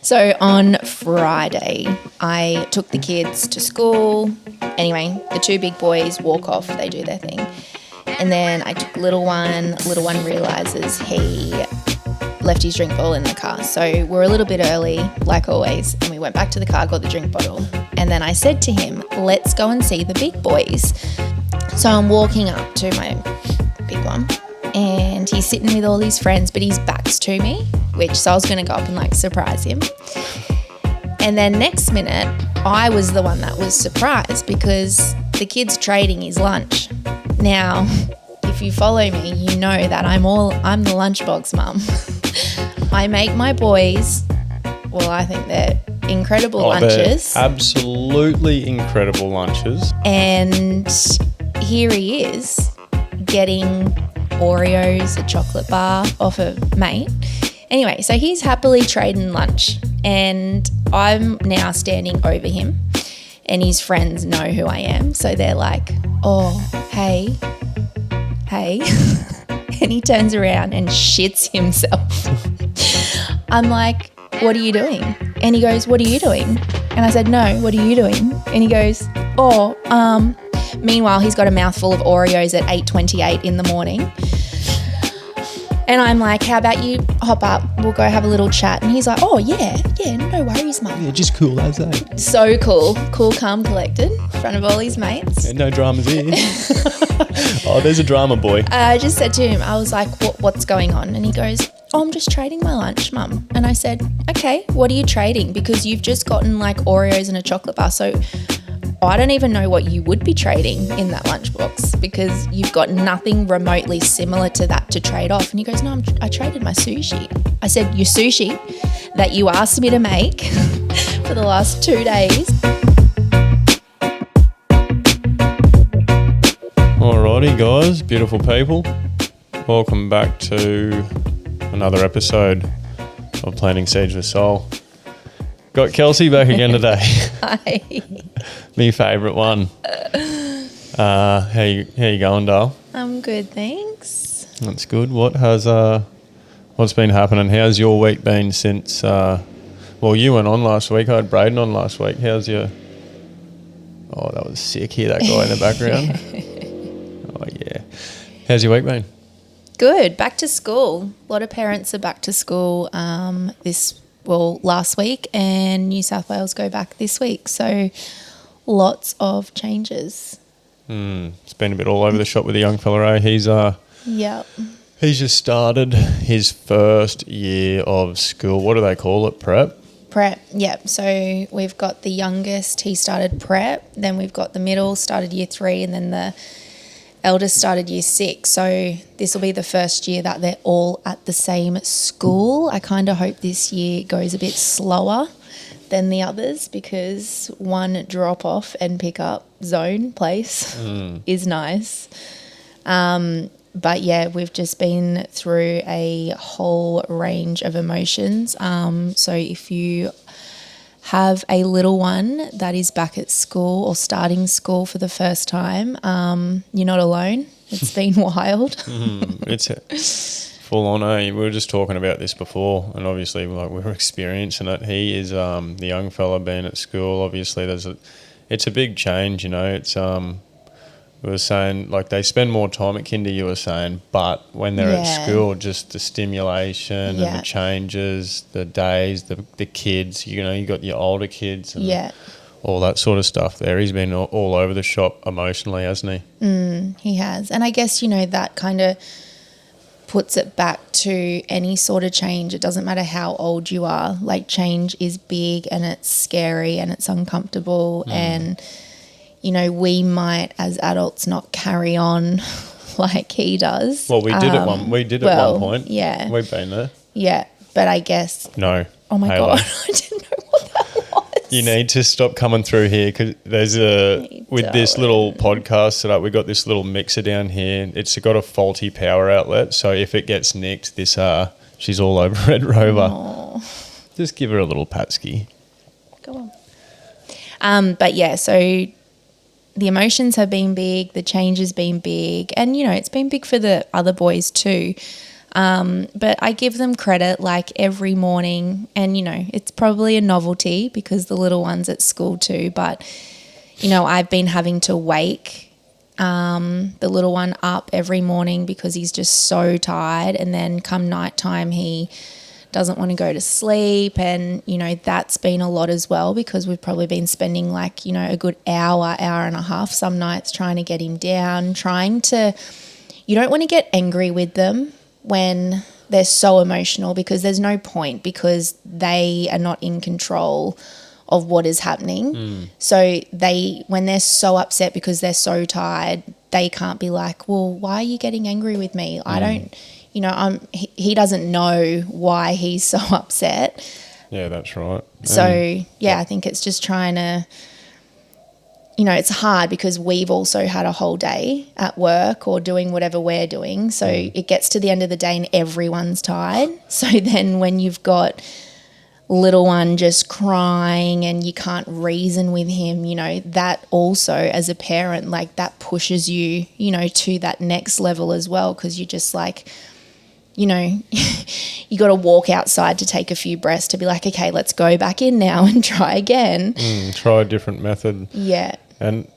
So on Friday, I took the kids to school. Anyway, the two big boys walk off, they do their thing. And then I took little one. Little one realises he left his drink bottle in the car. So we're a little bit early, like always, and we went back to the car, got the drink bottle. And then I said to him, let's go and see the big boys. So I'm walking up to my big one, and he's sitting with all his friends, but his back's to me, so I was going to go up and like surprise him. And then next minute, I was the one that was surprised because the kid's trading his lunch. Now, if you follow me, you know that I'm the lunchbox mum. I make my boys, well, I think they're incredible lunches. They're absolutely incredible lunches. And here he is getting Oreos, a chocolate bar off a mate. Anyway, so he's happily trading lunch and I'm now standing over him and his friends know who I am. So they're like, oh, hey. And he turns around and shits himself. I'm like, what are you doing? And he goes, what are you doing? And I said, no, what are you doing? And he goes, meanwhile, he's got a mouthful of Oreos at 8:28 in the morning. And I'm like, how about you hop up? We'll go have a little chat. And he's like, oh, yeah, no worries, mum. Yeah, just cool as that. So cool. Cool, calm, collected in front of all his mates. Yeah, no dramas here. Oh, there's a drama boy. I just said to him, I was like, what's going on? And he goes, oh, I'm just trading my lunch, mum. And I said, okay, what are you trading? Because you've just gotten like Oreos and a chocolate bar. So I don't even know what you would be trading in that lunchbox because you've got nothing remotely similar to that to trade off. And he goes, no, I traded my sushi. I said, your sushi that you asked me to make for the last 2 days. Alrighty, guys, beautiful people. Welcome back to another episode of Planting Seeds with Soul. Got Kelsie back again today. Hi. Me favourite one. How you going, Dale? I'm good, thanks. That's good. What's been happening? How's your week been since? You went on last week. I had Braden on last week. How's your? Oh, that was sick. Hear that guy in the background? Oh yeah. How's your week been? Good. Back to school. A lot of parents are back to school last week, and New South Wales go back this week. So lots of changes. It's been a bit all over the shop with the young fella, eh? He's just started his first year of school. What do they call it? Prep? Prep, yep. So we've got the youngest, he started prep. Then we've got the middle, started year 3, and then the eldest started year 6. So this will be the first year that they're all at the same school. I kind of hope this year goes a bit slower than the others because one drop off and pick up zone place is nice. But yeah, we've just been through a whole range of emotions. So if you have a little one that is back at school or starting school for the first time, you're not alone. It's been wild. It's full on, eh? We were just talking about this before, and obviously we were experiencing it. He is the young fella being at school. Obviously, it's a big change, you know. It's we were saying they spend more time at kinder. You were saying, but when they're at school, just the stimulation and the changes, the days, the kids. You know, you got your older kids and all that sort of stuff. There, he's been all over the shop emotionally, hasn't he? He has, and I guess that kind of puts it back to any sort of change. It doesn't matter how old you are. Like, change is big and it's scary and it's uncomfortable and, we might as adults not carry on like he does. Well, we did at one point. Yeah. We've been there. Yeah, but I guess... No. Oh, my God. I didn't know what that was. You need to stop coming through here because there's this little podcast set up, we've got this little mixer down here. It's got a faulty power outlet, so if it gets nicked, she's all over Red Rover. Aww. Just give her a little patski. Go on. But yeah, so the emotions have been big, the change has been big, and it's been big for the other boys too. But I give them credit, like every morning, and, you know, it's probably a novelty because the little one's at school too, but, you know, I've been having to wake the little one up every morning because he's just so tired, and then come nighttime he doesn't want to go to sleep, and, you know, that's been a lot as well because we've probably been spending like, you know, a good hour and a half some nights trying to get him down, you don't want to get angry with them when they're so emotional because there's no point, because they are not in control of what is happening. So when they're so upset because they're so tired, they can't be like, well, why are you getting angry with me? I don't, you know, he doesn't know why he's so upset. Yeah, that's right. So, yeah, I think it's just trying to, you know, it's hard because we've also had a whole day at work or doing whatever we're doing. So it gets to the end of the day and everyone's tired. So then when you've got little one just crying and you can't reason with him, you know, that also as a parent, like that pushes you, you know, to that next level as well, because you're just like, you know, you got to walk outside to take a few breaths to be like, okay, let's go back in now and try again. Try a different method. Yeah. And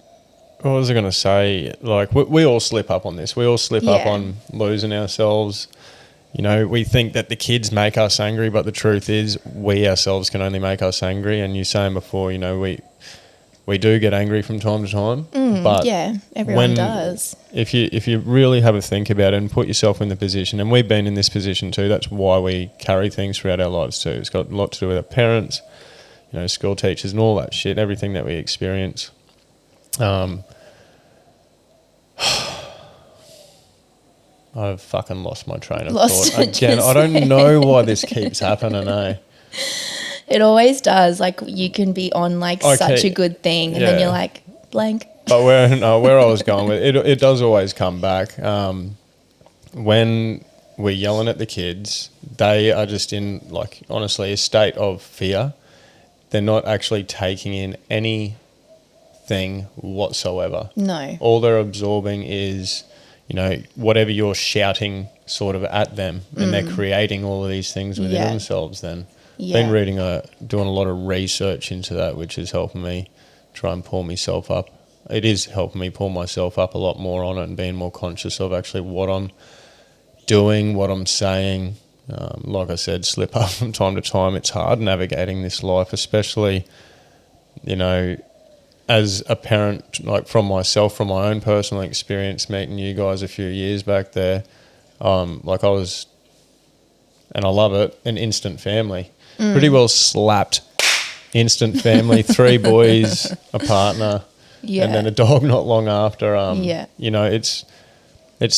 what was I going to say? Like, we all slip up on this. We all slip up on losing ourselves. You know, we think that the kids make us angry, but the truth is we ourselves can only make us angry. And you saying before, you know, we do get angry from time to time. But yeah, everyone does. If you really have a think about it and put yourself in the position, and we've been in this position too, that's why we carry things throughout our lives too. It's got a lot to do with our parents, you know, school teachers and all that shit, everything that we experience. I've fucking lost my train of thought again. I don't know why this keeps happening, eh? It always does. Like, you can be on like such a good thing, and then you're like blank. But where I was going with it does always come back. When we're yelling at the kids, they are just in, like, honestly, a state of fear. They're not actually taking in anything whatsoever. No. All they're absorbing is, you know, whatever you're shouting sort of at them, and they're creating all of these things within themselves then. Been reading, doing a lot of research into that, which is helping me try and pull myself up. It is helping me pull myself up a lot more on it and being more conscious of actually what I'm doing, what I'm saying. Like I said, slip up from time to time. It's hard navigating this life, especially, you know, as a parent, like from myself, from my own personal experience meeting you guys a few years back there. Like I was, and I love it, an instant family. Pretty well slapped instant family, 3 boys, a partner, and then a dog not long after. You know, it's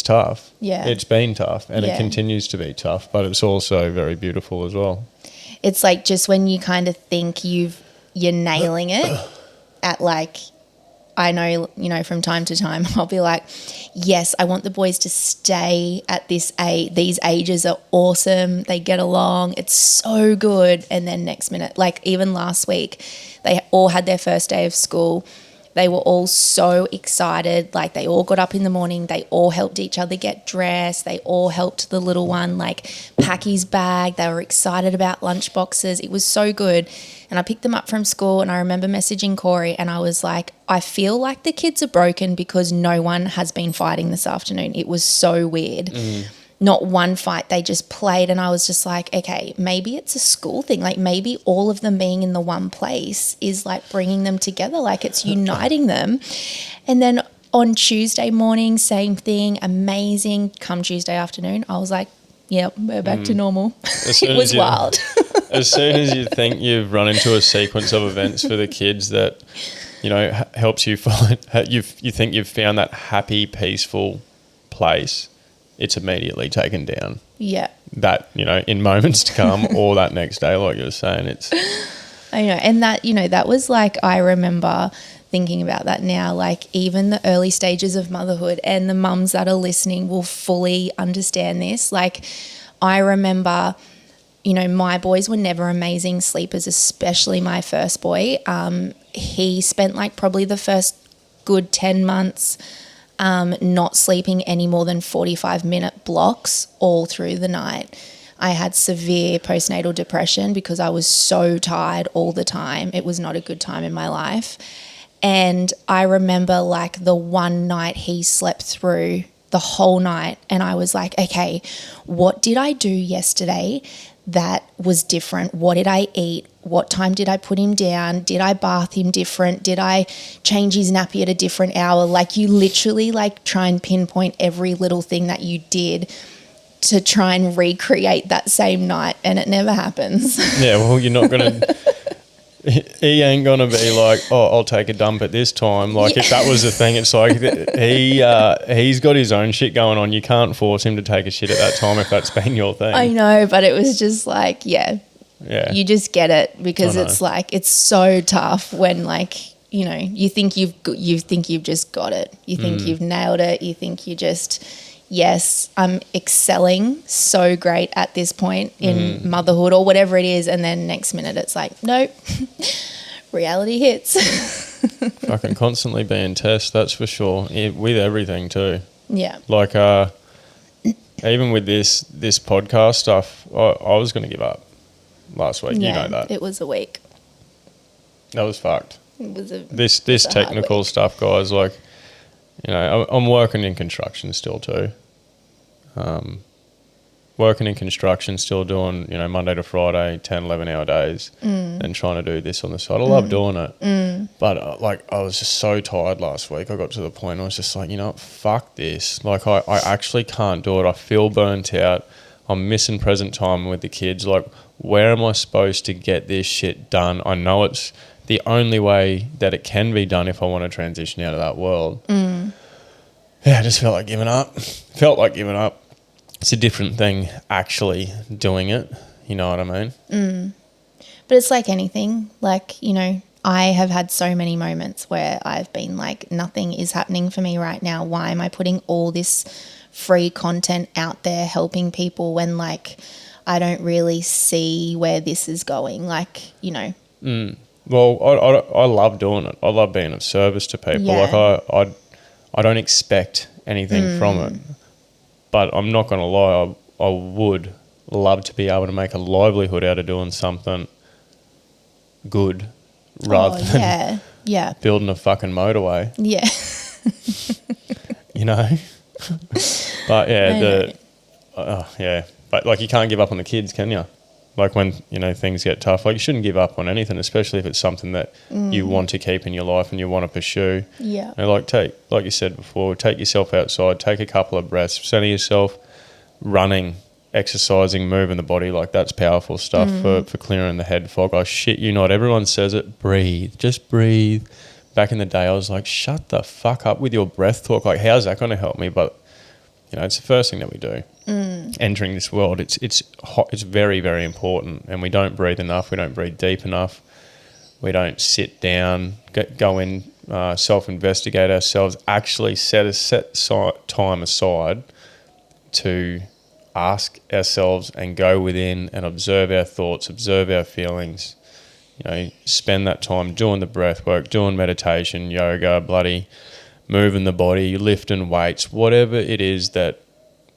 tough. Yeah. It's been tough, and it continues to be tough, but it's also very beautiful as well. It's like just when you kind of think you're nailing it at, like, I know, you know, from time to time I'll be like, yes, I want the boys to stay at this age. These ages are awesome. They get along. It's so good. And then next minute, like even last week, they all had their first day of school. They were all so excited. Like, they all got up in the morning. They all helped each other get dressed. They all helped the little one, like, pack his bag. They were excited about lunch boxes. It was so good. And I picked them up from school, and I remember messaging Corey, and I was like, I feel like the kids are broken because no one has been fighting this afternoon. It was so weird. Not one fight. They just played, and I was just like, okay, maybe it's a school thing. Like, maybe all of them being in the one place is like bringing them together, like it's uniting them. And then on Tuesday morning, same thing, amazing. Come Tuesday afternoon, I was like, yep, we're back to normal. It was wild. As soon as you think you've run into a sequence of events for the kids that, you know, helps you find, you think you've found that happy, peaceful place, it's immediately taken down. Yeah. That, you know, in moments to come or that next day, like you were saying, it's... I know. And that, you know, that was like, I remember thinking about that now, like even the early stages of motherhood, and the mums that are listening will fully understand this. Like, I remember, you know, my boys were never amazing sleepers, especially my first boy. He spent like probably the first good 10 months not sleeping any more than 45-minute blocks all through the night. I had severe postnatal depression because I was so tired all the time. It was not a good time in my life. And I remember like the one night he slept through the whole night, and I was like, okay, what did I do yesterday that was different? What did I eat? What time did I put him down? Did I bath him different? Did I change his nappy at a different hour? Like, you literally like try and pinpoint every little thing that you did to try and recreate that same night, and it never happens. Yeah, well, you're not going to... He ain't going to be like, oh, I'll take a dump at this time. Like, if that was the thing, it's like he's got his own shit going on. You can't force him to take a shit at that time if that's been your thing. I know, but it was just like, yeah. You just get it, because it's like, it's so tough when, like, you know, you think you've just got it. You think you've nailed it. You think you just... Yes, I'm excelling so great at this point in motherhood or whatever it is, and then next minute it's like, nope, reality hits. Fucking constantly being tested, that's for sure, with everything too. Yeah. Like, even with this podcast stuff, I was going to give up last week. Yeah, you know that. It was a week. That was fucked. It was this technical stuff, guys, like, you know, I'm working in construction still too. Working in construction, still doing, you know, Monday to Friday, 10, 11-hour days, and trying to do this on the side. I love doing it. But, like, I was just so tired last week. I got to the point I was just like, you know what, fuck this. Like, I actually can't do it. I feel burnt out. I'm missing present time with the kids. Like, where am I supposed to get this shit done? I know it's the only way that it can be done if I want to transition out of that world. Yeah, I just felt like giving up. It's a different thing actually doing it. You know what I mean? But it's like anything. Like, you know, I have had so many moments where I've been like, nothing is happening for me right now. Why am I putting all this free content out there helping people when, like, I don't really see where this is going? Like, you know. Well, I love doing it. I love being of service to people. Yeah. Like, I don't expect anything from it. But I'm not going to lie, I would love to be able to make a livelihood out of doing something good rather than building a fucking motorway. Yeah. You know? But yeah, but like, you can't give up on the kids, can you? Like, when, you know, things get tough, like, you shouldn't give up on anything, especially if it's something that you want to keep in your life and you want to pursue. Yeah. And like you said before, take yourself outside, take a couple of breaths, center yourself, running, exercising, moving the body. Like, that's powerful stuff for clearing the head fog. I shit you not. Everyone says it. Breathe. Just breathe. Back in the day, I was like, shut the fuck up with your breath talk. Like, how's that going to help me? But, you know, it's the first thing that we do. Entering this world, it's hot, it's very, very important, and we don't breathe enough. We don't breathe deep enough. We don't sit down, go in, self-investigate ourselves. Actually, set time aside to ask ourselves and go within and observe our thoughts, observe our feelings. You know, spend that time doing the breath work, doing meditation, yoga, bloody moving the body, lifting weights, whatever it is that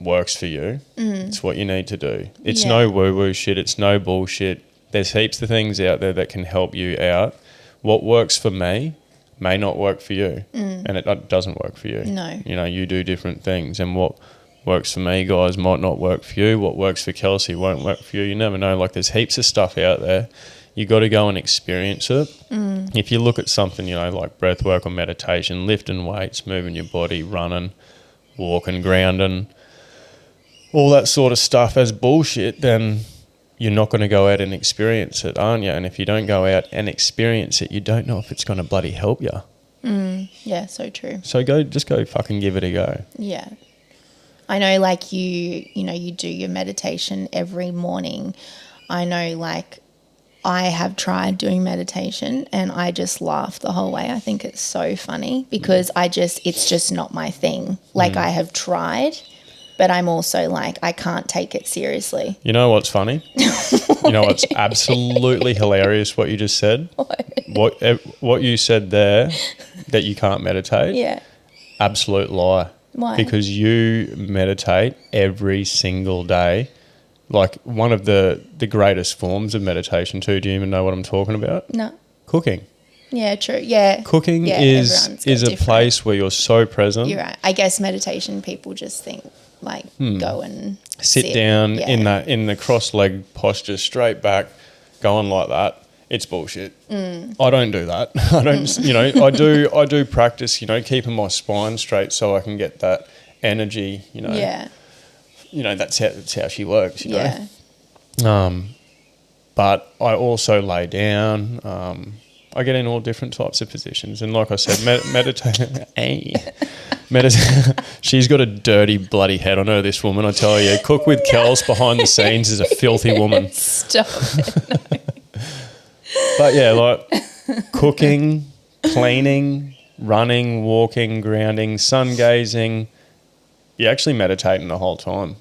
works for you. It's what you need to do. It's no woo-woo shit. It's no bullshit. There's heaps of things out there that can help you out. What works for me may not work for you, and it doesn't work for you. No. You know, you do different things, and what works for me, guys, might not work for you. What works for Kelsie won't work for you. You never know. Like, there's heaps of stuff out there. You got to go and experience it. If you look at something, you know, like breath work or meditation, lifting weights, moving your body, running, walking, grounding, all that sort of stuff as bullshit, then you're not going to go out and experience it, aren't you? And if you don't go out and experience it, you don't know if it's going to bloody help you. Yeah, so true. So just go fucking give it a go. Yeah. I know, like, you know, you do your meditation every morning. I know, like, I have tried doing meditation and I just laugh the whole way. I think it's so funny because it's just not my thing. Like, I have tried, but I'm also like, I can't take it seriously. You know what's funny? You know what's absolutely hilarious, what you just said? What you said there, that you can't meditate? Yeah. absolute lie. Why? Because you meditate every single day. Like one of the greatest forms of meditation too. Do you even know what I'm talking about? No. Cooking. Yeah, true. Yeah. Cooking yeah, is a different. place where you're so present. You're right. I guess meditation, people just think like go and sit down in the cross-legged posture, straight back, going like that. It's bullshit. I don't do that. I don't. I do practice. Keeping my spine straight so I can get that energy. Yeah. That's how she works. Yeah. But I also lay down. I get in all different types of positions, and like I said, meditate. She's got a dirty bloody head. I know this woman. I tell you, cook with Kels behind the scenes is a filthy woman. Stop it. No. But yeah, like cooking, cleaning, running, walking, grounding, sun gazing. You're actually meditating the whole time.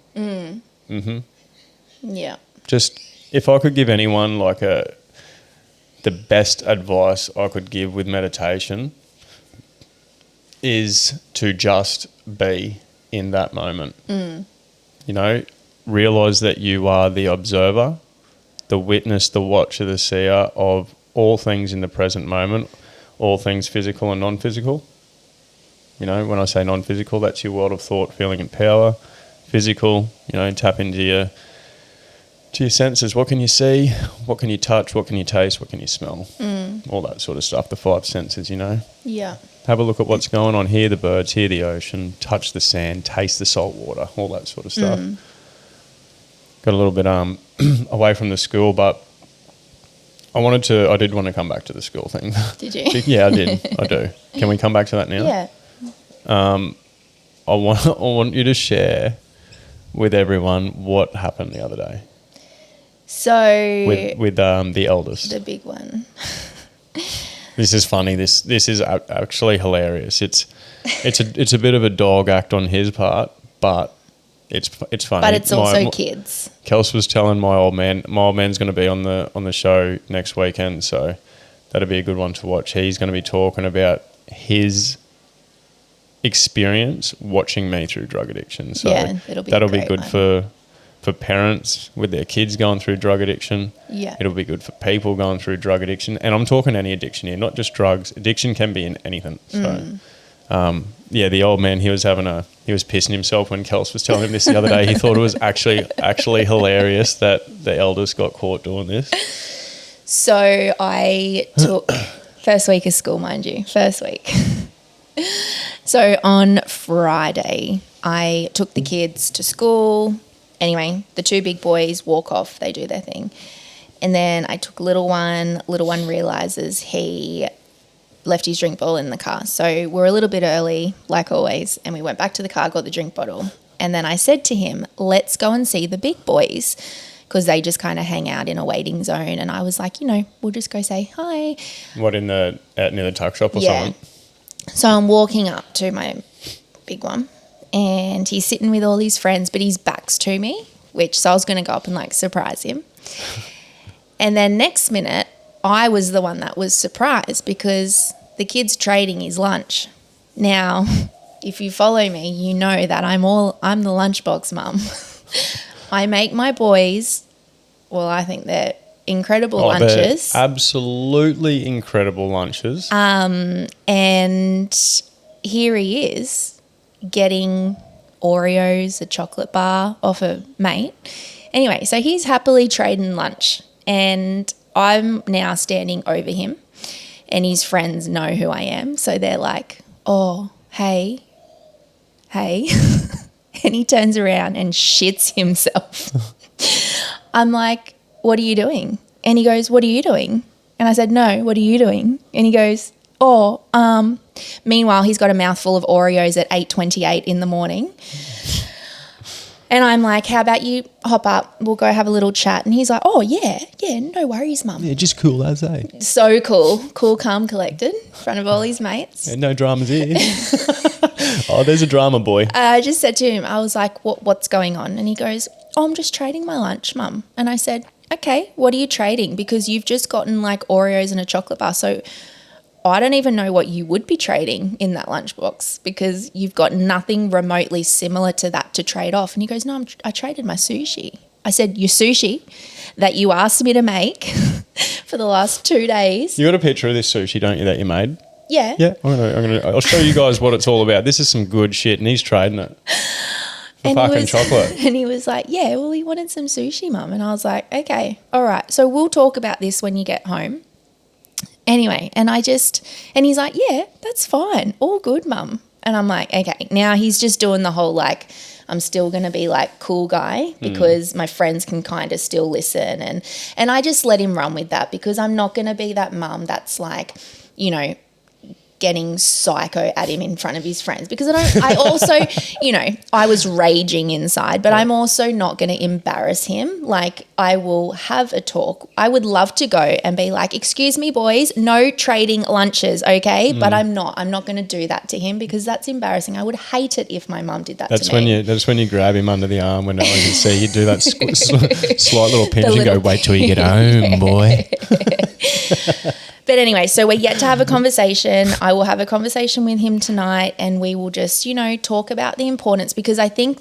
Yeah. Just if I could give anyone like the best advice I could give with meditation is to just be in that moment. Realize that you are the observer, the witness, the watcher, the seer of all things in the present moment, all things physical and non-physical. When I say non-physical, that's your world of thought, feeling and power. Physical, tap into your senses. What can you see? What can you touch? What can you taste? What can you smell? All that sort of stuff, the five senses, Yeah. Have a look at what's going on, hear the birds, hear the ocean, touch the sand, taste the salt water, all that sort of stuff. Got a little bit away from the school, but I did want to come back to the school thing. Did you? Yeah, I did. I do. Can we come back to that now? Yeah. I want you to share with everyone what happened the other day. So with the eldest, the big one. This is funny. This is actually hilarious. It's a bit of a dog act on his part, but it's funny. But it's also kids. Kels was telling my old man. My old man's going to be on the show next weekend, so that'll be a good one to watch. He's going to be talking about his experience watching me through drug addiction. So yeah, that'll be good for parents with their kids going through drug addiction. Yeah. It'll be good for people going through drug addiction. And I'm talking any addiction here, not just drugs. Addiction can be in anything. So, the old man, he was pissing himself when Kels was telling him this the other day. He thought it was actually hilarious that the eldest got caught doing this. So I took first week of school, mind you, first week. So on Friday, I took the kids to school. Anyway, the two big boys walk off, they do their thing. And then I took little one realises he left his drink bottle in the car. So we're a little bit early, like always, and we went back to the car, got the drink bottle. And then I said to him, let's go and see the big boys, because they just kind of hang out in a waiting zone. And I was like, we'll just go say hi. What, near the tuck shop or something? So I'm walking up to my big one, and he's sitting with all his friends, but his back's to me, so I was going to go up and surprise him. And then next minute, I was the one that was surprised because the kid's trading his lunch. Now, if you follow me, you know that I'm the lunchbox mum. I make my boys, I think they're incredible lunches. They're absolutely incredible lunches. And here he is getting Oreos, a chocolate bar off a mate. Anyway, so he's happily trading lunch, and I'm now standing over him, and his friends know who I am. So they're like, oh, hey. And he turns around and shits himself. I'm like, what are you doing? And he goes, what are you doing? And I said, no, what are you doing? And he goes, meanwhile, he's got a mouthful of Oreos at 8:28 in the morning. And I'm like, how about you hop up? We'll go have a little chat. And he's like, oh, yeah, no worries, Mum. Yeah, just cool as So cool, calm, collected in front of all his mates. Yeah, no dramas here. Oh, there's a drama boy. I just said to him, I was like, what's going on? And he goes, I'm just trading my lunch, Mum. And I said, okay, what are you trading? Because you've just gotten Oreos and a chocolate bar. So I don't even know what you would be trading in that lunchbox because you've got nothing remotely similar to that to trade off. And he goes, no, I traded my sushi. I said, your sushi that you asked me to make for the last 2 days. You got a picture of this sushi, don't you, that you made? Yeah. Yeah, I'll show you guys what it's all about. This is some good shit, and he's trading it for fucking chocolate. And he was like, yeah, well, he wanted some sushi, Mum. And I was like, okay, all right. So we'll talk about this when you get home. Anyway, and he's like, yeah, that's fine. All good, Mum. And I'm like, okay. Now he's just doing the whole like, I'm still going to be like cool guy because my friends can kind of still listen. And I just let him run with that because I'm not going to be that mum that's like, you know, getting psycho at him in front of his friends because I also, you know, I was raging inside, but I'm also not going to embarrass him. Like I will have a talk. I would love to go and be like, excuse me, boys, no trading lunches. Okay. But I'm not going to do that to him because that's embarrassing. I would hate it if my mum did that to me. That's when you grab him under the arm when no one can see you do that slight little pinch and go, wait till you get home, boy. But anyway, so we're yet to have a conversation. I will have a conversation with him tonight and we will just, you know, talk about the importance because I think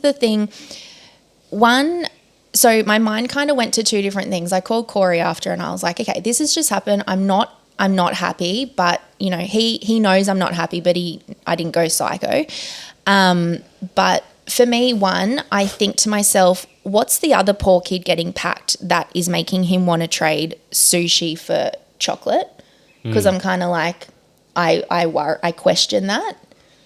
so my mind kind of went to two different things. I called Corey after and I was like, okay, this has just happened. I'm not happy, but, you know, he knows I'm not happy, but I didn't go psycho. But for me, I think to myself, what's the other poor kid getting packed that is making him want to trade sushi for chocolate? Because I'm kind of like, I question that.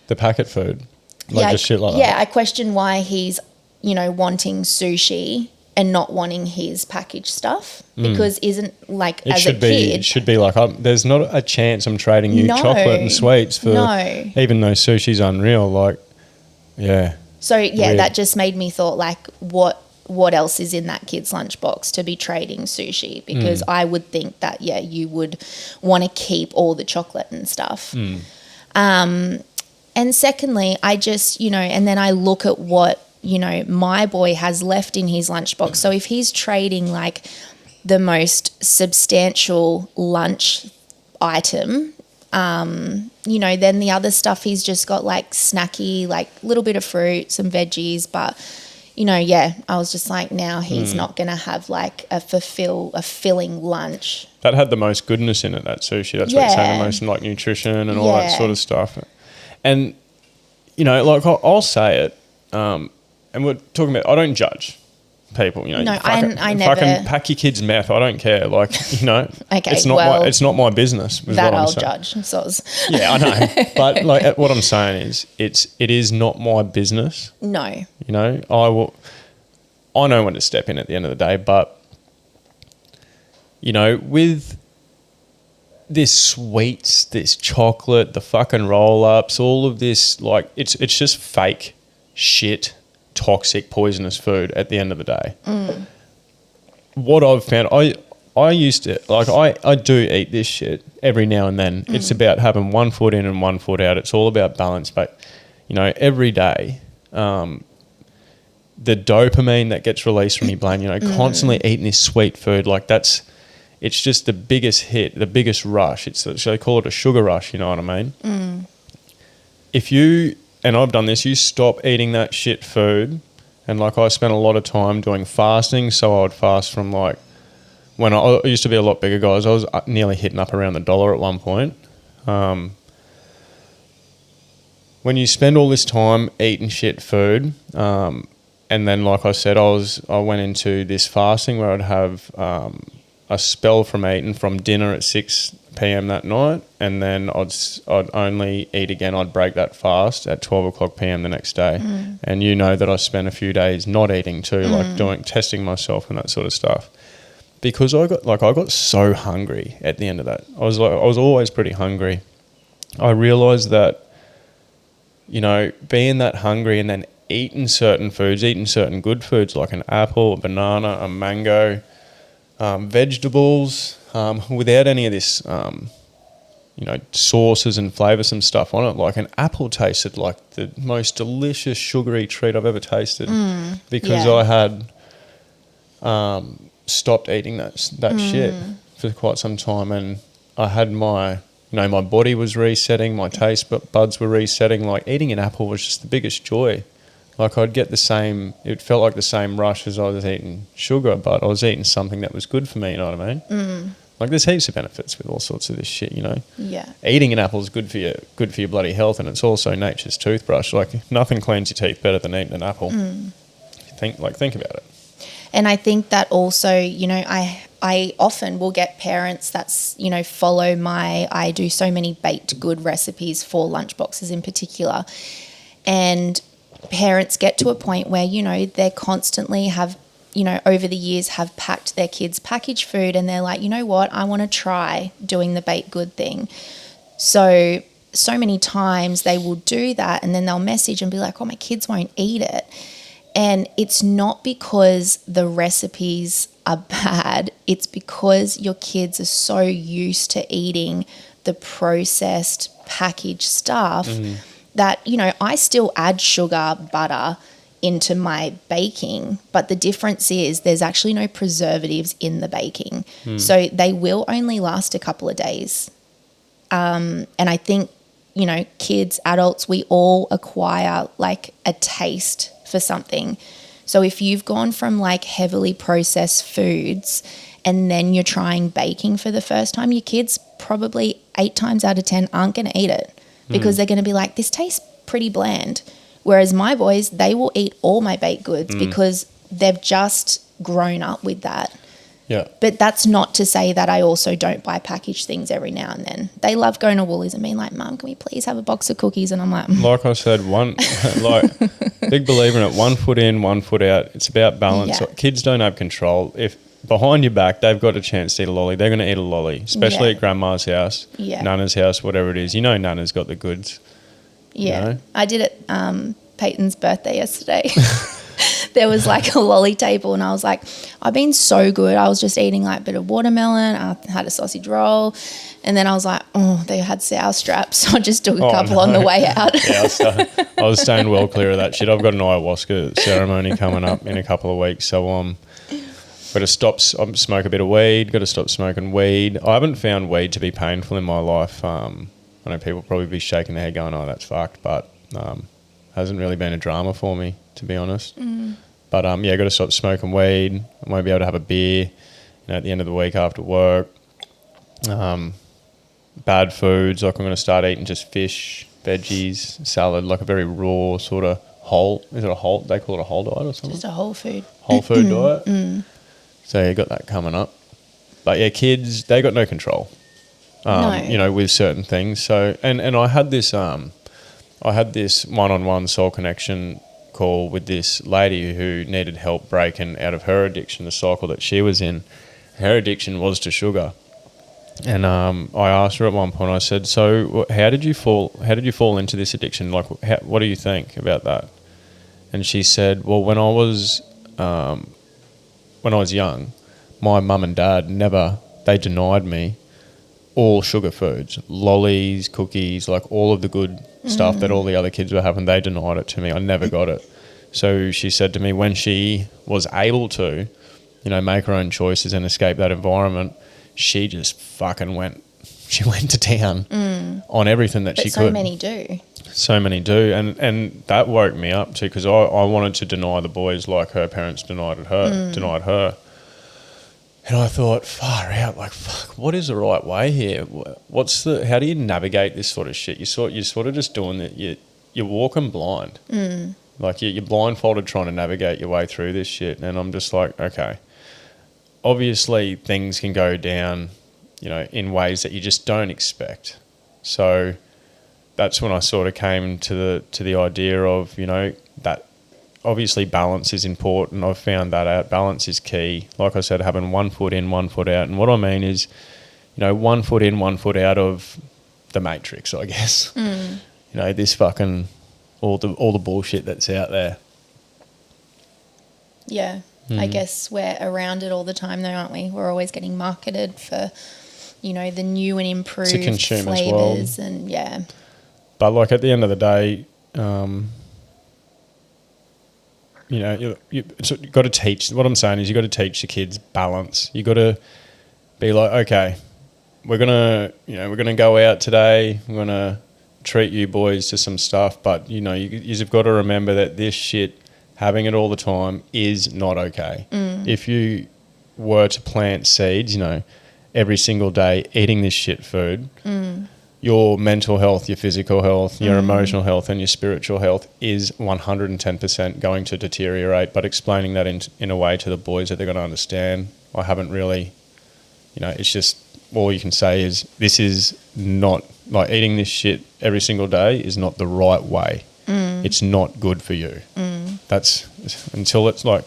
The packet food, like just shit like that. Yeah, I question why he's, you know, wanting sushi and not wanting his packaged stuff because isn't like as a kid. It should be like, there's not a chance I'm trading you chocolate and sweets for, even though sushi's unreal. Like, yeah. So yeah, weird. that just made me thought like, what else is in that kid's lunchbox to be trading sushi? Because I would think that, yeah, you would want to keep all the chocolate and stuff. And secondly, I just, you know, and then I look at what, you know, my boy has left in his lunchbox. So if he's trading like the most substantial lunch item, you know, then the other stuff he's just got like snacky, like a little bit of fruit, some veggies, but you know, yeah, I was just like, now he's not going to have like a filling lunch. That had the most goodness in it, that sushi. That's what it's saying, the most like nutrition and all that sort of stuff. And, you know, like I'll say it, and we're talking about, I don't judge people, you know. No, I never. Fucking pack your kids meth. I don't care. Like, you know, okay, it's not my business. That I'll judge. Soz. Yeah, I know. But like, what I'm saying is, it is not my business. No. You know, I know when to step in at the end of the day, but you know, with this sweets, this chocolate, the fucking roll ups, all of this, like, it's just fake shit. Toxic, poisonous food at the end of the day. What I've found, I used to, like, I do eat this shit every now and then. It's about having 1 foot in and 1 foot out. It's all about balance. But, you know, every day, the dopamine that gets released from your brain, you know, constantly eating this sweet food, like it's just the biggest hit, the biggest rush. So they call it a sugar rush, you know what I mean? If you... And I've done this, you stop eating that shit food. And like I spent a lot of time doing fasting. So I would fast from like, when I used to be a lot bigger, guys, I was nearly hitting up around $1 at one point. When you spend all this time eating shit food, and then like I said, I went into this fasting where I'd have a spell from eating from dinner at 6 p.m. that night, and then I'd only eat again. I'd break that fast at 12 o'clock p.m. the next day. And you know that I spent a few days not eating too, like testing myself and that sort of stuff, because I got so hungry at the end of that. I was always pretty hungry. I realized that, you know, being that hungry and then eating certain foods, eating certain good foods like an apple, a banana, a mango, vegetables, without any of this, you know, sauces and flavoursome stuff on it. Like an apple tasted like the most delicious sugary treat I've ever tasted because I had stopped eating that shit for quite some time, and I had my my body was resetting, my taste buds were resetting. Like eating an apple was just the biggest joy. Like I'd get it felt like the same rush as I was eating sugar, but I was eating something that was good for me, you know what I mean? Like there's heaps of benefits with all sorts of this shit, Yeah. Eating an apple is good for your bloody health, and it's also nature's toothbrush. Like nothing cleans your teeth better than eating an apple. Think about it. And I think that also, I often will get parents that's, follow I do so many baked good recipes for lunchboxes in particular. And parents get to a point where, they're constantly have, over the years have packed their kids packaged food, and they're like, you know what, I want to try doing the baked good thing. So many times they will do that, and then they'll message and be like, oh, my kids won't eat it. And it's not because the recipes are bad. It's because your kids are so used to eating the processed packaged stuff that, I still add sugar, butter into my baking, but the difference is there's actually no preservatives in the baking. So they will only last a couple of days. And I think, kids, adults, we all acquire like a taste for something. So if you've gone from like heavily processed foods and then you're trying baking for the first time, your kids probably 8 times out of 10 aren't going to eat it because they're going to be like, this tastes pretty bland. Whereas my boys, they will eat all my baked goods because they've just grown up with that. Yeah. But that's not to say that I also don't buy packaged things every now and then. They love going to Woolies and being like, Mum, can we please have a box of cookies? And I'm like... Like I said, big believer in it, 1 foot in, 1 foot out. It's about balance. Yeah. Kids don't have control. If behind your back, they've got a chance to eat a lolly, they're going to eat a lolly, especially at grandma's house, Nana's house, whatever it is. Nana's got the goods. Yeah. I did it Peyton's birthday yesterday. There was like a lolly table and I was like, I've been so good. I was just eating like a bit of watermelon. I had a sausage roll. And then I was like, oh, they had sour straps. So I just took a couple on the way out. Yeah, I was staying well clear of that shit. I've got an ayahuasca ceremony coming up in a couple of weeks. So got to smoke a bit of weed, got to stop smoking weed. I haven't found weed to be painful in my life. I know people probably be shaking their head going, oh, that's fucked. But hasn't really been a drama for me, to be honest. But got to stop smoking weed. I won't be able to have a beer at the end of the week after work. Bad foods, like I'm going to start eating just fish, veggies, salad, like a very raw sort of whole. Is it a whole? They call it a whole diet or something? Just a whole food. Whole food diet. So you got that coming up. But yeah, kids, they got no control. No. With certain things. So and I had this one-on-one soul connection call with this lady who needed help breaking out of her addiction, the cycle that she was in. Her addiction was to sugar. And I asked her at one point, I said, so how did you fall into this addiction? Like, what do you think about that? And she said, well, when I was young, my mum and dad they denied me all sugar foods, lollies, cookies, like all of the good stuff that all the other kids were having. They denied it to me. I never got it. So she said to me, when she was able to, make her own choices and escape that environment, she just fucking went to town on everything that she could. So many do. So many do. And that woke me up too, because I wanted to deny the boys like her parents denied her. And I thought, far out, like, fuck, what is the right way here? How do you navigate this sort of shit? You're sort of just doing it. You're walking blind. Like you're blindfolded trying to navigate your way through this shit. And I'm just like, okay, obviously things can go down, in ways that you just don't expect. So that's when I sort of came to the idea of, that obviously balance is important. I've found that out. Balance is key. Like I said, having 1 foot in, 1 foot out. And what I mean is, 1 foot in, 1 foot out of the matrix, I guess. This fucking, all the bullshit that's out there. Yeah. I guess we're around it all the time though, aren't we? We're always getting marketed for, the new and improved flavours well. And yeah. But like at the end of the day, you've got to teach. What I'm saying is you've got to teach the kids balance. You've got to be like, okay, we're gonna go out today. We're gonna treat you boys to some stuff, but you've got to remember that this shit, having it all the time, is not okay. If you were to plant seeds, every single day, eating this shit food, your mental health, your physical health, your emotional health, and your spiritual health is 110% going to deteriorate. But explaining that in a way to the boys that they're going to understand, I haven't really, it's just, all you can say is this is not, like, eating this shit every single day is not the right way. It's not good for you. That's, until it's like,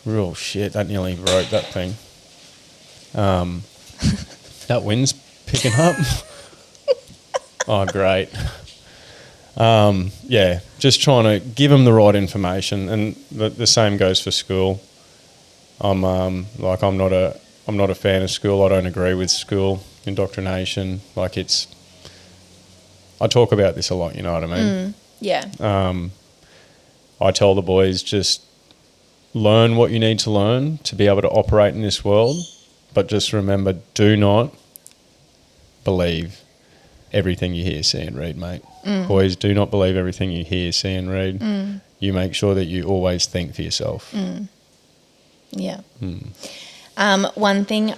real shit, that nearly broke that thing. That wind's picking up. Oh, great. Just trying to give them the right information, and the same goes for school. I'm not a fan of school. I don't agree with school indoctrination. Like, I talk about this a lot, you know what I mean? Yeah. I tell the boys, just learn what you need to learn to be able to operate in this world, but just remember, do not believe everything you hear, see and read, mate. Boys, do not believe everything you hear, see and read. You make sure that you always think for yourself. Yeah. One thing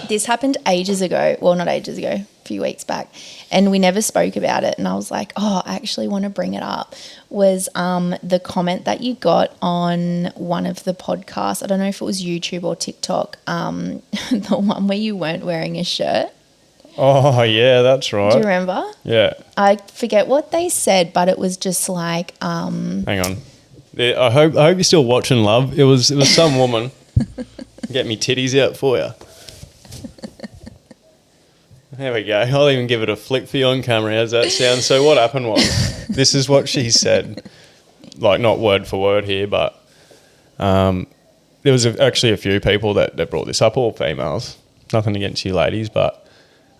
this happened ages ago, well, not ages ago, a few weeks back, and we never spoke about it, and I was like, I actually want to bring it up, was the comment that you got on one of the podcasts. I don't know if it was YouTube or TikTok, the one where you weren't wearing a shirt. Oh, yeah, that's right. Do you remember? Yeah. I forget what they said, but it was just like... Hang on. I hope you're still watching, love. It was some woman. Get me titties out for you. There we go. I'll even give it a flick for you on camera. How's that sound? So what happened was, this is what she said. Like, not word for word here, but there was actually a few people that brought this up, all females. Nothing against you ladies, but...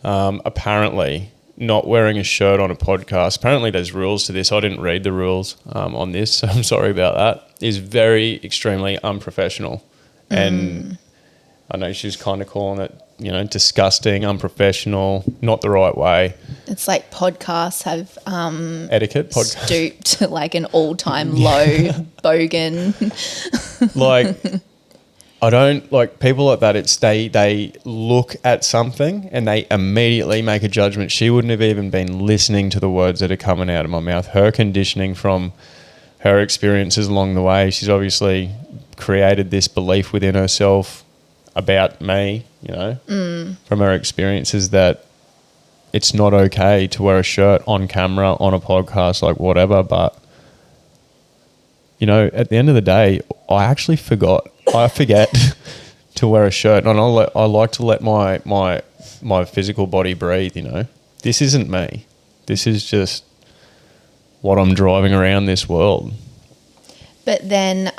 apparently not wearing a shirt on a podcast, apparently there's rules to this. I didn't read the rules on this, so I'm sorry about that. Is very extremely unprofessional. And I know she's kind of calling it, disgusting, unprofessional, not the right way. It's like podcasts have etiquette stooped to like an all-time low bogan. Like, I don't like people like that. It's they look at something and they immediately make a judgment. She wouldn't have even been listening to the words that are coming out of my mouth. Her conditioning from her experiences along the way, she's obviously created this belief within herself about me, from her experiences, that it's not okay to wear a shirt on camera, on a podcast, like whatever. But, at the end of the day, I forget to wear a shirt, and I like to let my physical body breathe, This isn't me. This is just what I'm driving around this world. But then,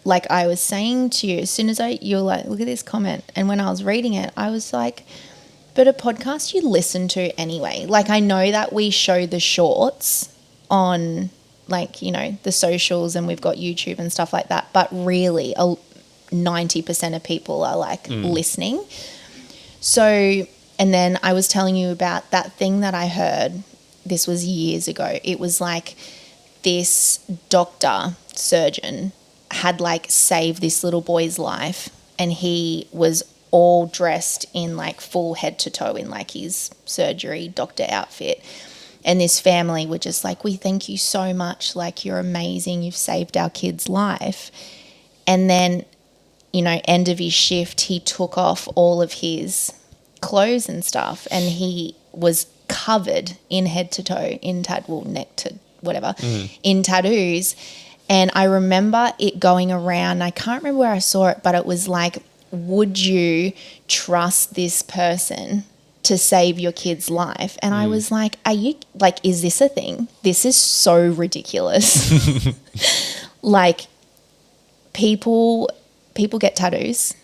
like I was saying to you, as soon as you were like, look at this comment, and when I was reading it, I was like, but a podcast you listen to anyway. Like, I know that we show the shorts on... like, the socials, and we've got YouTube and stuff like that. But really, 90% of people are like listening. So, and then I was telling you about that thing that I heard. This was years ago. It was like this surgeon had like saved this little boy's life, and he was all dressed in like full head to toe in like his surgery doctor outfit. And this family were just like, we thank you so much. Like, you're amazing. You've saved our kid's life. And then, end of his shift, he took off all of his clothes and stuff, and he was covered in head to toe, neck to whatever, in tattoos. And I remember it going around. I can't remember where I saw it, but it was like, would you trust this person to save your kid's life? And I was like, is this a thing? This is so ridiculous. Like, people get tattoos.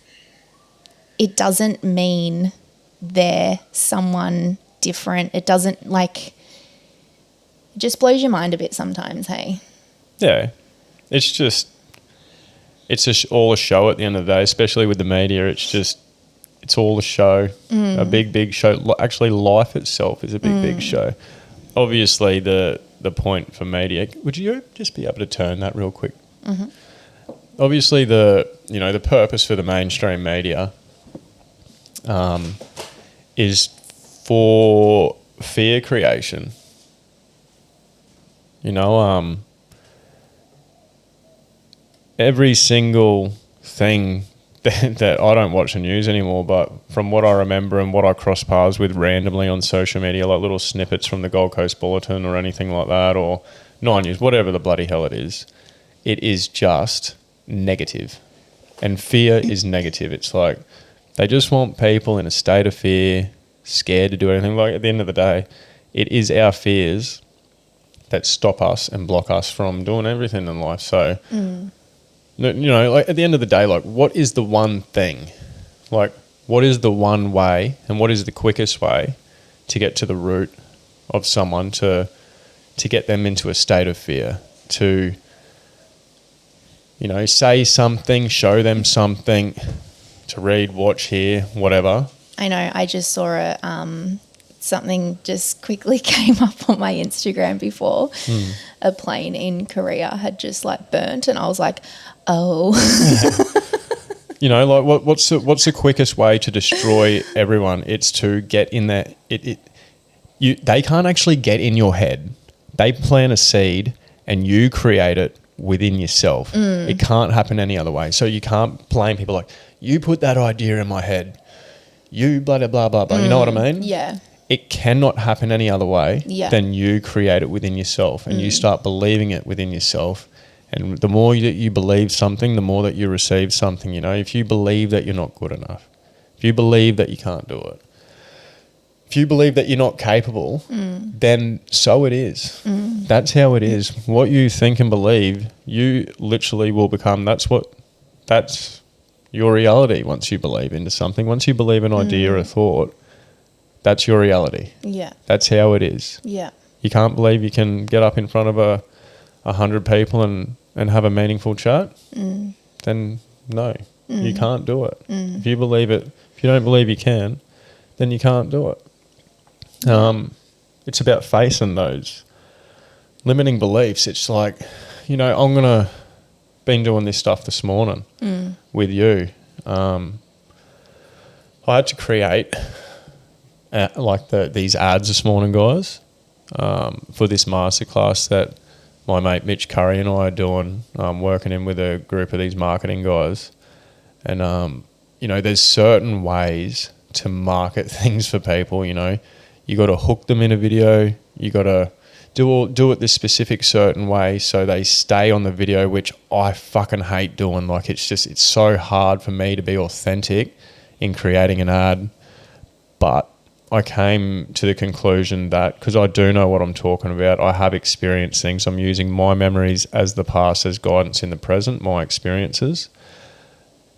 It doesn't mean they're someone different. It doesn't, it just blows your mind a bit sometimes, hey? Yeah. It's all a show at the end of the day, especially with the media. It's just, it's all a show, a big show. Actually, life itself is a big show. Obviously, the point for media. Would you just be able to turn that real quick? Mm-hmm. Obviously, the purpose for the mainstream media is for fear creation. Every single thing that I don't watch the news anymore, but from what I remember and what I cross paths with randomly on social media, like little snippets from the Gold Coast Bulletin or anything like that, or Nine News, whatever the bloody hell it is just negative. And fear is negative. It's like they just want people in a state of fear, scared to do anything. Like at the end of the day, it is our fears that stop us and block us from doing everything in life. So... like at the end of the day, like what is the one thing, like what is the one way and what is the quickest way to get to the root of someone to get them into a state of fear, to, say something, show them something, to read, watch, hear, whatever. I know. I just saw something just quickly came up on my Instagram before. A plane in Korea had just like burnt, and I was like, oh. Like what's the quickest way to destroy everyone? It's to get in there. They can't actually get in your head. They plant a seed and you create it within yourself. It can't happen any other way. So you can't blame people like, you put that idea in my head. You blah, blah, blah, blah, blah. You know what I mean? Yeah. It cannot happen any other way than you create it within yourself and you start believing it within yourself. And the more that you believe something, the more that you receive something. If you believe that you're not good enough, if you believe that you can't do it, if you believe that you're not capable, then so it is. That's how it is. What you think and believe, you literally will become. That's your reality once you believe into something. Once you believe an idea or a thought, that's your reality. Yeah. That's how it is. Yeah. You can't believe you can get up in front of 100 people and have a meaningful chat, then no, you can't do it. If you believe it, if you don't believe you can, then you can't do it. It's about facing those limiting beliefs. It's like, been doing this stuff this morning with you. I had to create these ads this morning, guys, for this masterclass that my mate Mitch Curry and I are doing, working in with a group of these marketing guys. And, there's certain ways to market things for people. You got to hook them in a video. You got to do it this specific certain way so they stay on the video, which I fucking hate doing. Like it's so hard for me to be authentic in creating an ad. But I came to the conclusion that because I do know what I'm talking about, I have experienced things. I'm using my memories as the past as guidance in the present, my experiences.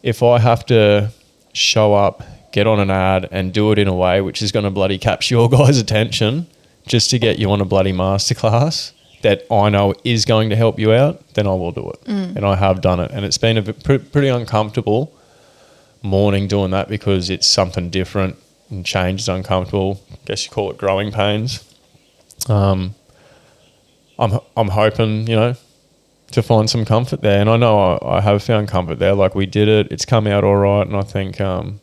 If I have to show up, get on an ad and do it in a way which is going to bloody capture your guys' attention just to get you on a bloody masterclass that I know is going to help you out, then I will do it. And I have done it. And it's been a pretty uncomfortable morning doing that because it's something different. And change is uncomfortable. I guess you call it growing pains. I'm hoping, to find some comfort there. And I know I have found comfort there. Like we did it. It's come out all right. And I think, it'll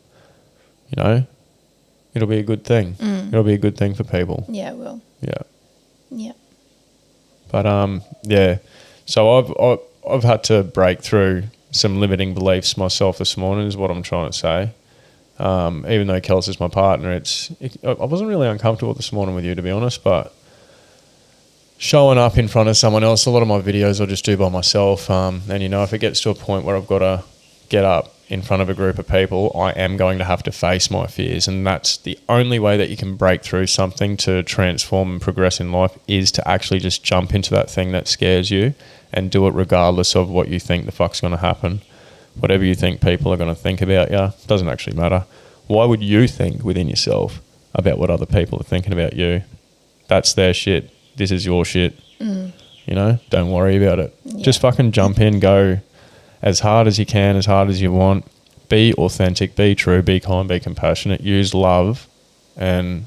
be a good thing. It'll be a good thing for people. Yeah, it will. Yeah. Yeah. But, yeah. So I've had to break through some limiting beliefs myself this morning is what I'm trying to say. Even though Kels is my partner, I wasn't really uncomfortable this morning with you, to be honest, but showing up in front of someone else, a lot of my videos I'll just do by myself. And, if it gets to a point where I've got to get up in front of a group of people, I am going to have to face my fears. And that's the only way that you can break through something to transform and progress in life is to actually just jump into that thing that scares you and do it regardless of what you think the fuck's going to happen. Whatever you think people are going to think about you, doesn't actually matter. Why would you think within yourself about what other people are thinking about you? That's their shit. This is your shit. Don't worry about it. Yeah. Just fucking jump in, go as hard as you can, as hard as you want. be authentic, be true, be kind, be compassionate, use love, and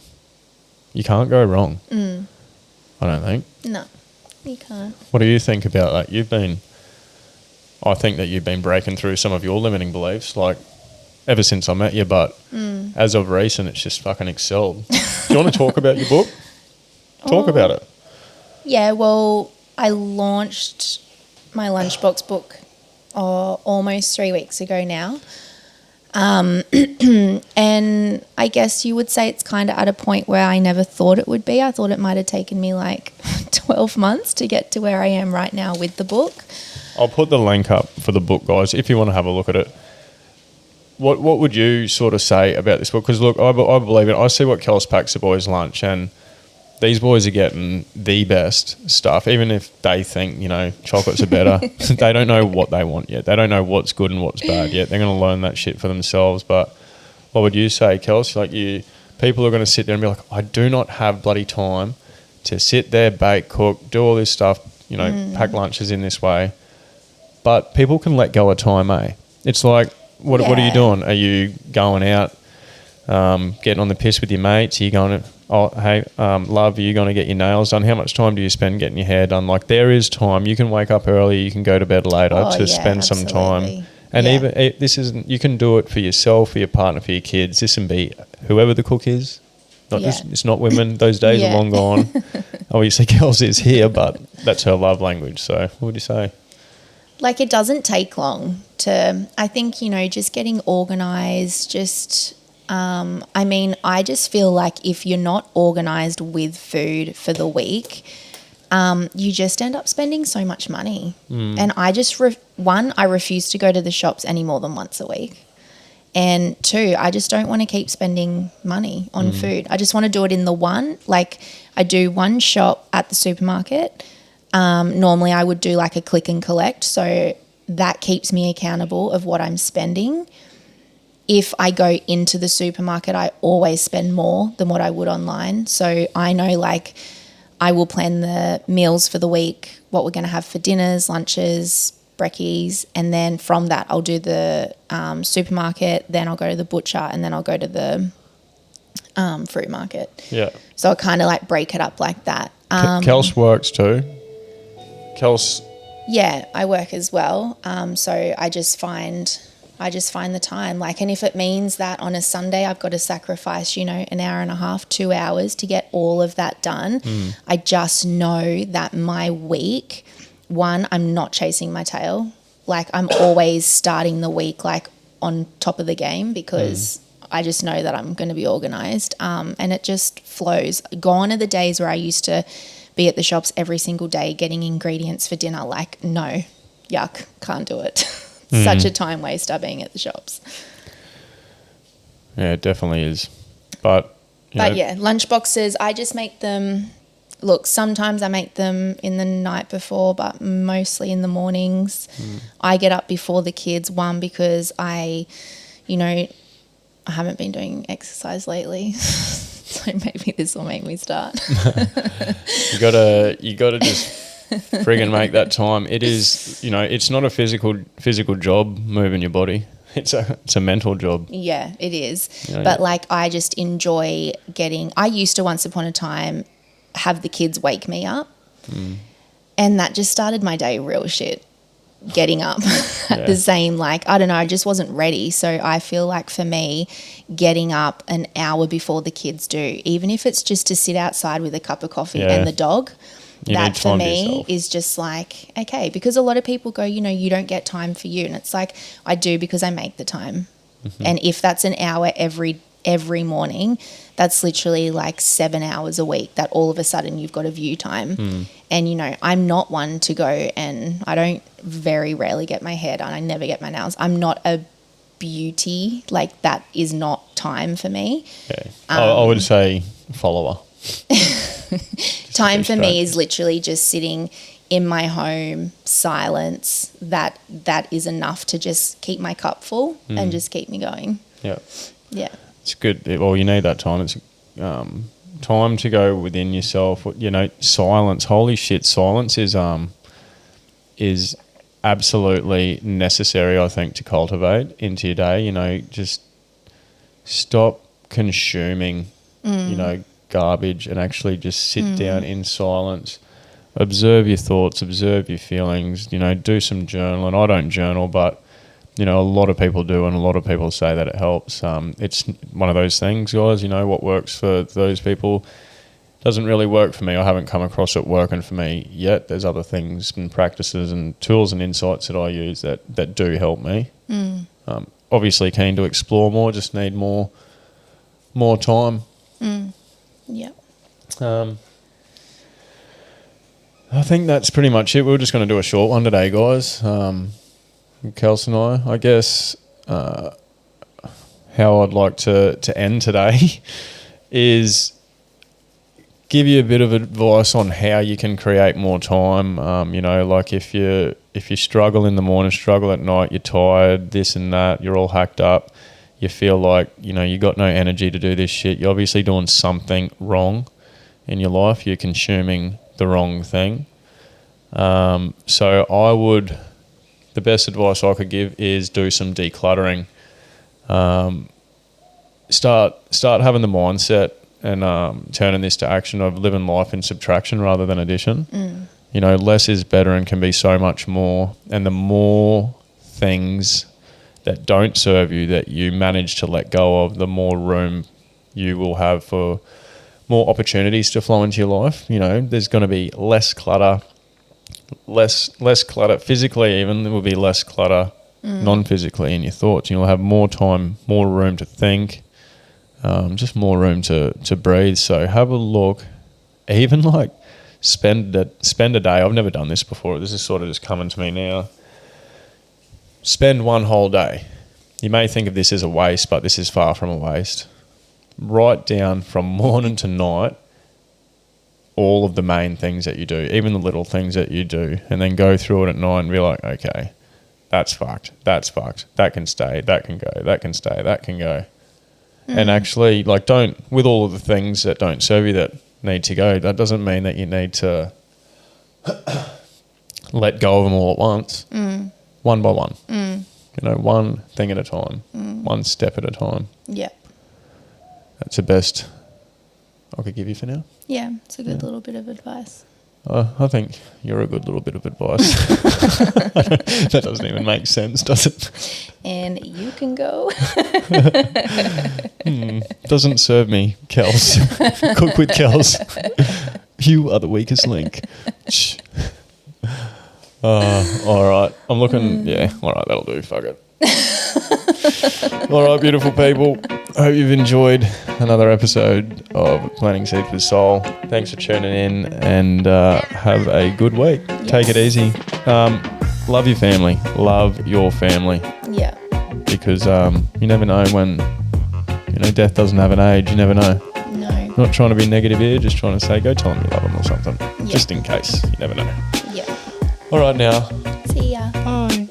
you can't go wrong. I don't think. No, you can't. What do you think about that? I think that you've been breaking through some of your limiting beliefs, like ever since I met you, but as of recent, it's just fucking excelled. Do you want to talk about your book? Talk about it. Yeah, well, I launched my Lunchbox book almost 3 weeks ago now. And I guess you would say it's kind of at a point where I never thought it would be. I thought it might have taken me like 12 months to get to where I am right now with the book. I'll put the link up for the book, guys, if you want to have a look at it. What would you sort of say about this book? Because, look, I believe it. I see what Kels packs the boys' lunch, and these boys are getting the best stuff, even if they think, chocolates are better. They don't know what they want yet. They don't know what's good and what's bad yet. They're going to learn that shit for themselves. But what would you say, Kels? People are going to sit there and be like, I do not have bloody time to sit there, bake, cook, do all this stuff, pack lunches in this way. But people can let go of time, eh? It's like, what are you doing? Are you going out, getting on the piss with your mates? Are you going to, love, are you going to get your nails done? How much time do you spend getting your hair done? Like, there is time. You can wake up early, you can go to bed later spend some time. And even this isn't, you can do it for yourself, for your partner, for your kids. This can be whoever the cook is. It's not women. Those days are long gone. Obviously, Kelsie is here, but that's her love language. So what would you say? Like, it doesn't take long to, I think, just getting organised, I just feel like if you're not organised with food for the week, you just end up spending so much money. And I just, I refuse to go to the shops any more than once a week. And two, I just don't want to keep spending money on food. I just want to do it in the one. Like, I do one shop at the supermarket. Normally I would do like a click and collect, so that keeps me accountable of what I'm spending. If I go into the supermarket, I always spend more than what I would online. So I know, like, I will plan the meals for the week, what we're going to have for dinners, lunches, brekkies, and then from that I'll do the supermarket, then I'll go to the butcher, and then I'll go to the fruit market. Yeah. So I kind of like break it up like that. Kels works too. Kels. Yeah, I work as well. So I just find the time. Like, and if it means that on a Sunday I've got to sacrifice, an hour and a half, 2 hours to get all of that done, I just know that my week, one, I'm not chasing my tail. Like, I'm always starting the week like on top of the game because I just know that I'm going to be organised, and it just flows. Gone are the days where I used to be at the shops every single day getting ingredients for dinner. Like, no, yuck, can't do it. Such a time waster being at the shops. Yeah, it definitely is. But yeah, lunch boxes, I just make them. Look, sometimes I make them in the night before, but mostly in the mornings. I get up before the kids, one, because I haven't been doing exercise lately. So maybe this will make me start. You gotta just friggin' make that time. It is, it's not a physical job moving your body. It's a mental job. Yeah, it is. But like, I just enjoy I used to once upon a time have the kids wake me up, and that just started my day real shit. Getting up at the same, like, I don't know, I just wasn't ready. So I feel like for me, getting up an hour before the kids do, even if it's just to sit outside with a cup of coffee and the dog, that for me is just like, okay, because a lot of people go, you don't get time for you. And it's like, I do, because I make the time. And if that's an hour every morning, that's literally like 7 hours a week that all of a sudden you've got a view time. And, I'm not one to go, and I don't very rarely get my hair done. I never get my nails. I'm not a beauty. Like, that is not time for me. Yeah. I would say follower. Time for me is literally just sitting in my home, silence. That is enough to just keep my cup full and just keep me going. Yeah. Yeah. It's good. Well, you need that time. It's time to go within yourself. Silence. Holy shit, silence is absolutely necessary, I think, to cultivate into your day. You know, just stop consuming, you know, garbage and actually just sit down in silence, observe your thoughts, observe your feelings, you know, do some journaling. I don't journal, but, you know, a lot of people do, and a lot of people say that it helps. It's one of those things, guys, you know, what works for those people doesn't really work for me. I haven't come across it working for me yet. There's other things and practices and tools and insights that I use that do help me. Obviously keen to explore more, just need more time. Yeah. I think that's pretty much it. We're just going to do a short one today, guys. Kels and I guess how I'd like to end today is give you a bit of advice on how you can create more time. You know, like if you struggle in the morning, struggle at night, you're tired, this and that, you're all hacked up, you feel like, you know, you got no energy to do this shit, you're obviously doing something wrong in your life. You're consuming the wrong thing. So the best advice I could give is do some decluttering. Start having the mindset and turning this to action of living life in subtraction rather than addition. You know, less is better and can be so much more. And the more things that don't serve you that you manage to let go of, the more room you will have for more opportunities to flow into your life. You know, there's going to be less clutter, less clutter physically, even there will be less clutter non-physically in your thoughts. You'll have more time, more room to think, just more room to breathe. So have a look, even like spend a day. I've never done this before. This is sort of just coming to me now. Spend one whole day. You may think of this as a waste, but this is far from a waste. Write down from morning to night all of the main things that you do, even the little things that you do, and then go through it at night and be like, okay, that's fucked, that can stay, that can go, that can stay, that can go. And actually, like, with all of the things that don't serve you that need to go, that doesn't mean that you need to let go of them all at once, one by one. You know, one thing at a time, one step at a time. Yeah. That's the best I could give you for now. Yeah, it's a good little bit of advice. I think you're a good little bit of advice. That doesn't even make sense, does it? And you can go. Doesn't serve me, Kels. Cook with Kels. You are the weakest link. All right. I'm looking. Yeah. All right. That'll do. Fuck it. All right, beautiful people. I hope you've enjoyed another episode of Planting Seed for Soul. Thanks for tuning in, and have a good week. Yes. Take it easy. Love your family. Love your family. Yeah. Because you never know when, you know, death doesn't have an age. You never know. No. Not trying to be negative here, just trying to say go tell them you love them or something. Yeah. Just in case. You never know. Yeah. All right now. See ya. Bye.